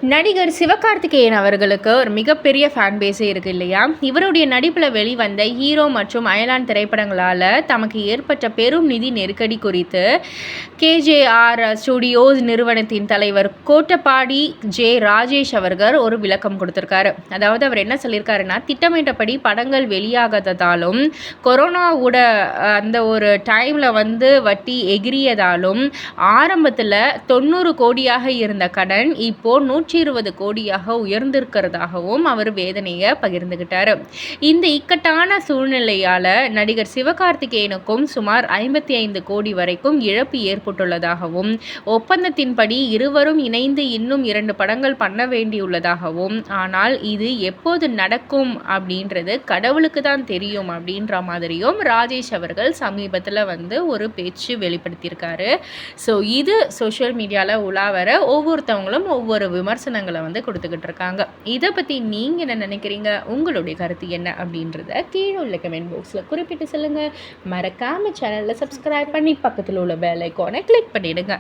நடிகர் சிவகார்த்திகேயன் அவர்களுக்கு ஒரு மிகப்பெரிய ஃபேன் பேஸே இருக்குது இல்லையா? இவருடைய நடிப்பில் வெளிவந்த ஹீரோ மற்றும் அயலான் திரைப்படங்களால் தமக்கு ஏற்பட்ட பெரும் நிதி நெருக்கடி குறித்து கேஜேஆர் ஸ்டுடியோஸ் நிறுவனத்தின் தலைவர் கோட்டப்பாடி ஜே ராஜேஷ் அவர்கள் ஒரு விளக்கம் கொடுத்துருக்காரு. அதாவது அவர் என்ன சொல்லியிருக்காருன்னா, திட்டமிட்டபடி படங்கள் வெளியாகாததாலும் கொரோனாவோட அந்த ஒரு டைமில் வட்டி எகிரியதாலும் ஆரம்பத்தில் 90 கோடியாக இருந்த கடன் இப்போ 120 கோடியாக உயர்ந்திருக்கிறதாகவும் அவர் வேதனையை பகிர்ந்துகிட்டார். இந்த இக்கட்டான சூழ்நிலையால் நடிகர் சிவகார்த்திகேயனுக்கும் சுமார் 55 கோடி வரைக்கும் இழப்பு ஏற்பட்டுள்ளதாகவும், ஒப்பந்தத்தின்படி இருவரும் இணைந்து இன்னும் 2 படங்கள் பண்ண வேண்டியுள்ளதாகவும், ஆனால் இது எப்போது நடக்கும் அப்படின்றது கடவுளுக்கு தான் தெரியும் அப்படின்ற மாதிரியும் ராஜேஷ் அவர்கள் சமீபத்தில் ஒரு பேச்சு வெளிப்படுத்தியிருக்காரு. ஸோ இது சோஷியல் மீடியாவில் உலாவர ஒவ்வொருத்தவங்களும் ஒவ்வொரு விமர்சனங்களை கொடுத்துக்கிட்டு இருக்காங்க. இதை பற்றி நீங்கள் என்ன நினைக்கிறீங்க? உங்களுடைய கருத்து என்ன அப்படின்றத கீழே உள்ள கமெண்ட் பாக்ஸில் குறிப்பிட்டு சொல்லுங்கள். மறக்காமல் சேனலில் சப்ஸ்கிரைப் பண்ணி பக்கத்தில் உள்ள பெல் ஐகானை கிளிக் பண்ணிவிடுங்க.